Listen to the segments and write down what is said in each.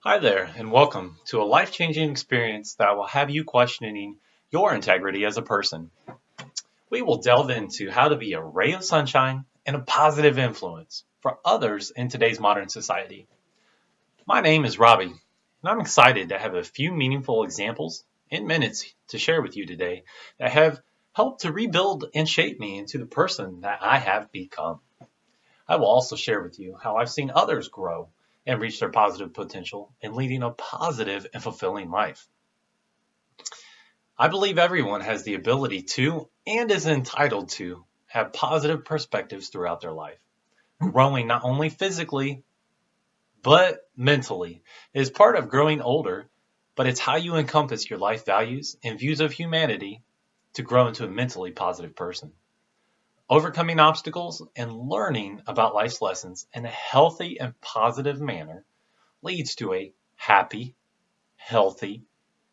Hi there, and welcome to a life-changing experience that will have you questioning your integrity as a person. We will delve into how to be a ray of sunshine and a positive influence for others in today's modern society. My name is Robbie, and I'm excited to have a few meaningful examples and minutes to share with you today that have helped to rebuild and shape me into the person that I have become. I will also share with you how I've seen others grow and reach their positive potential in leading a positive and fulfilling life. I believe everyone has the ability to and is entitled to have positive perspectives throughout their life. Growing not only physically, but mentally is part of growing older, but it's how you encompass your life values and views of humanity to grow into a mentally positive person. Overcoming obstacles and learning about life's lessons in a healthy and positive manner leads to a happy, healthy,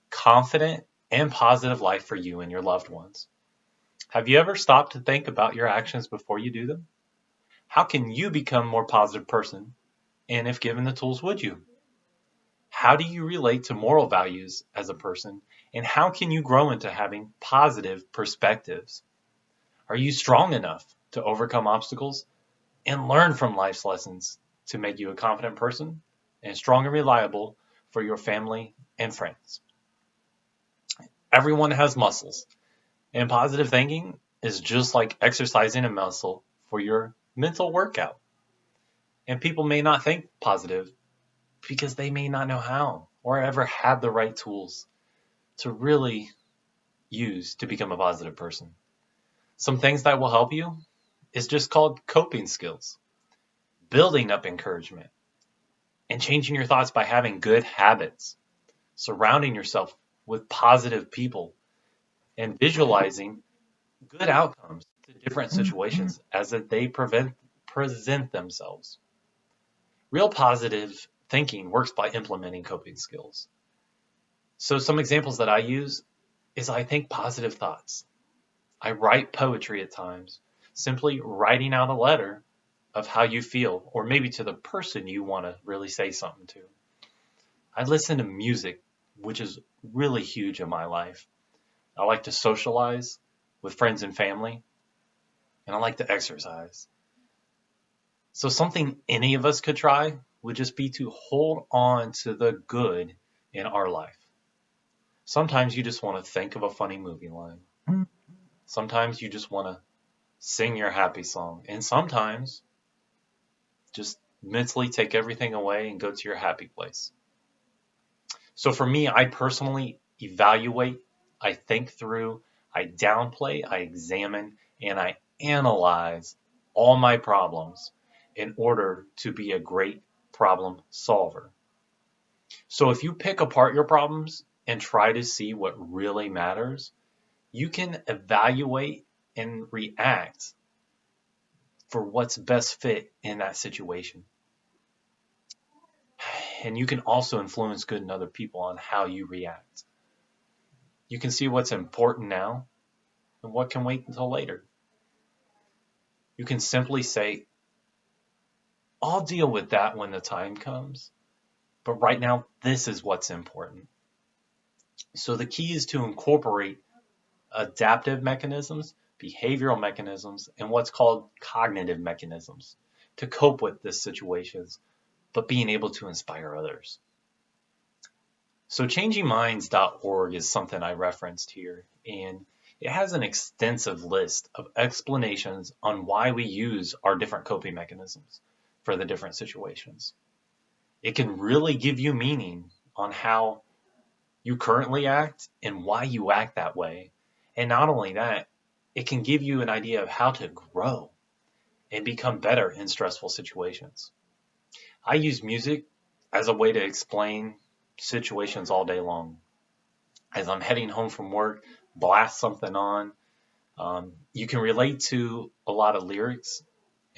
confident, and positive life for you and your loved ones. Have you ever stopped to think about your actions before you do them? How can you become a more positive person? And if given the tools, would you? How do you relate to moral values as a person? And how can you grow into having positive perspectives? Are you strong enough to overcome obstacles and learn from life's lessons to make you a confident person and strong and reliable for your family and friends? Everyone has muscles, and positive thinking is just like exercising a muscle for your mental workout. And people may not think positive because they may not know how or ever have the right tools to really use to become a positive person. Some things that will help you is just called coping skills, building up encouragement, and changing your thoughts by having good habits, surrounding yourself with positive people, and visualizing good outcomes to different situations as they present themselves. Real positive thinking works by implementing coping skills. So some examples that I use is I think positive thoughts. I write poetry at times, simply writing out a letter of how you feel, or maybe to the person you want to really say something to. I listen to music, which is really huge in my life. I like to socialize with friends and family, and I like to exercise. So something any of us could try would just be to hold on to the good in our life. Sometimes you just want to think of a funny movie line. Sometimes you just want to sing your happy song. And sometimes just mentally take everything away and go to your happy place. So for me, I personally evaluate, I think through, I downplay, I examine, and I analyze all my problems in order to be a great problem solver. So if you pick apart your problems and try to see what really matters, you can evaluate and react for what's best fit in that situation. And you can also influence good in other people on how you react. You can see what's important now and what can wait until later. You can simply say, I'll deal with that when the time comes, but right now, this is what's important. So the key is to incorporate adaptive mechanisms, behavioral mechanisms, and what's called cognitive mechanisms to cope with these situations, but being able to inspire others. So changingminds.org is something I referenced here, and it has an extensive list of explanations on why we use our different coping mechanisms for the different situations. It can really give you meaning on how you currently act and why you act that way. And not only that, it can give you an idea of how to grow and become better in stressful situations. I use music as a way to explain situations all day long. As I'm heading home from work, blast something on. You can relate to a lot of lyrics.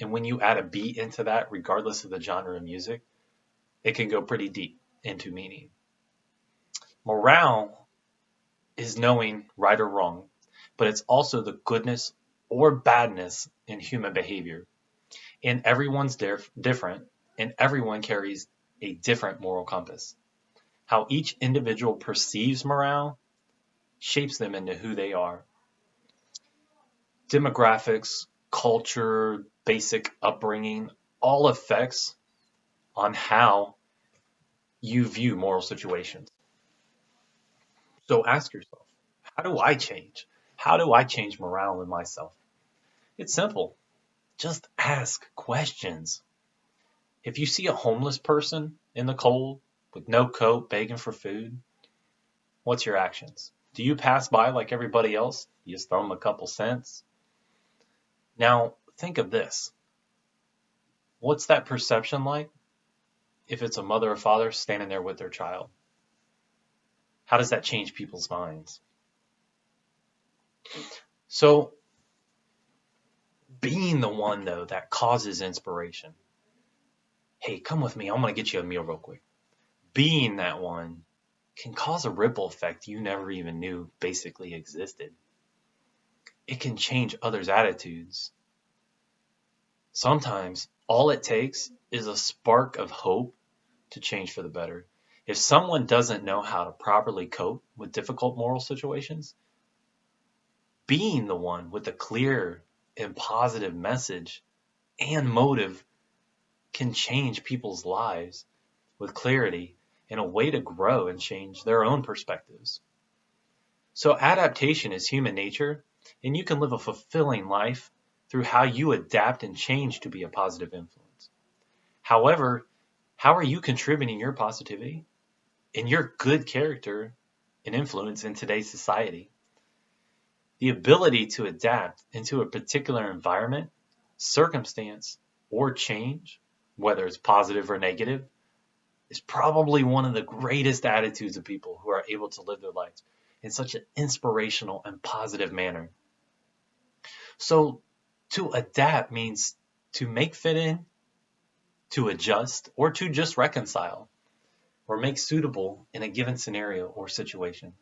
And when you add a beat into that, regardless of the genre of music, it can go pretty deep into meaning. Morale is knowing right or wrong, but it's also the goodness or badness in human behavior. And everyone's different, and everyone carries a different moral compass. How each individual perceives morale shapes them into who they are. Demographics, culture, basic upbringing, all affects on how you view moral situations. So ask yourself, how do I change? How do I change morale in myself? It's simple. Just ask questions. If you see a homeless person in the cold with no coat begging for food, what's your actions? Do you pass by like everybody else? You just throw them a couple cents? Now, think of this. What's that perception like if it's a mother or father standing there with their child? How does that change people's minds? So, being the one, though, that causes inspiration. Hey, come with me. I'm going to get you a meal real quick. Being that one can cause a ripple effect you never even knew basically existed. It can change others' attitudes. Sometimes all it takes is a spark of hope to change for the better. If someone doesn't know how to properly cope with difficult moral situations, being the one with a clear and positive message and motive can change people's lives with clarity and a way to grow and change their own perspectives. So adaptation is human nature, and you can live a fulfilling life through how you adapt and change to be a positive influence. However, how are you contributing your positivity and your good character and influence in today's society? The ability to adapt into a particular environment, circumstance, or change, whether it's positive or negative, is probably one of the greatest attitudes of people who are able to live their lives in such an inspirational and positive manner. So to adapt means to make fit in, to adjust, or to just reconcile, or make suitable in a given scenario or situation.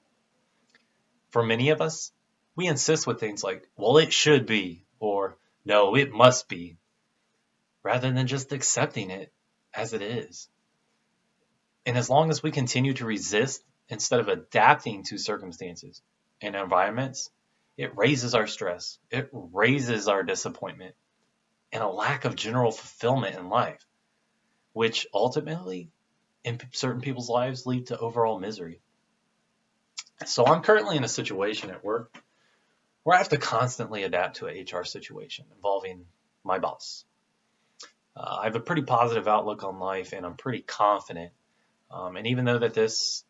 For many of us, we insist with things like, well, it should be, or no, it must be, rather than just accepting it as it is. And as long as we continue to resist instead of adapting to circumstances and environments, it raises our stress, it raises our disappointment, and a lack of general fulfillment in life, which ultimately, in certain people's lives, lead to overall misery. So I'm currently in a situation at work where I have to constantly adapt to an HR situation involving my boss. I have a pretty positive outlook on life, and I'm pretty confident. And even though that this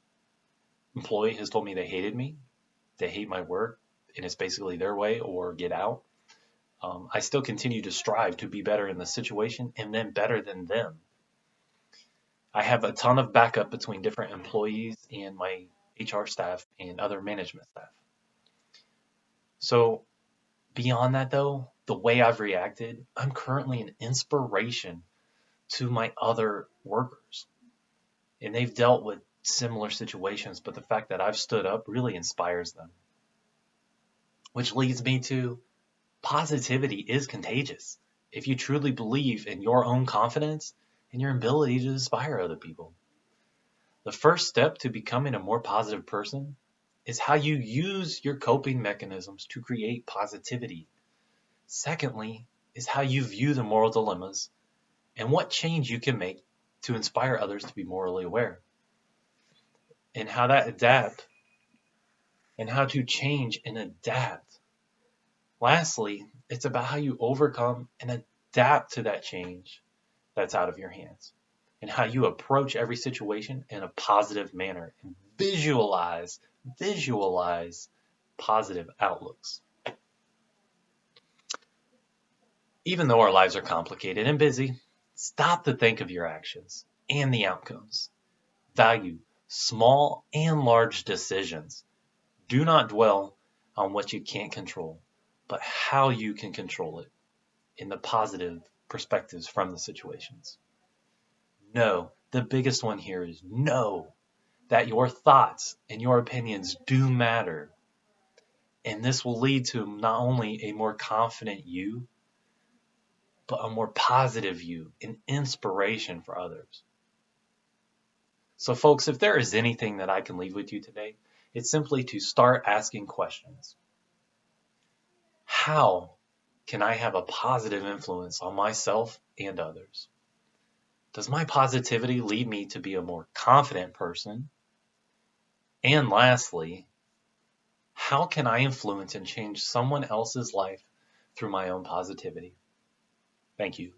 employee has told me they hated me, they hate my work, and it's basically their way or get out, I still continue to strive to be better in the situation and then better than them. I have a ton of backup between different employees and my HR staff and other management staff. So beyond that, though, the way I've reacted, I'm currently an inspiration to my other workers. And they've dealt with similar situations, but the fact that I've stood up really inspires them. Which leads me to positivity is contagious. If you truly believe in your own confidence and your ability to inspire other people. The first step to becoming a more positive person is how you use your coping mechanisms to create positivity. Secondly, is how you view the moral dilemmas and what change you can make to inspire others to be morally aware. And how that adapt and how to change and adapt. Lastly, it's about how you overcome and adapt to that change that's out of your hands and how you approach every situation in a positive manner and visualize positive outlooks. Even though our lives are complicated and busy, stop to think of your actions and the outcomes. Value small and large decisions. Do not dwell on what you can't control, but how you can control it in the positive perspectives from the situations. Know, the biggest one here is know that your thoughts and your opinions do matter. And this will lead to not only a more confident you, but a more positive you and inspiration for others. So, folks, if there is anything that I can leave with you today, it's simply to start asking questions. How can I have a positive influence on myself and others? Does my positivity lead me to be a more confident person? And lastly, how can I influence and change someone else's life through my own positivity? Thank you.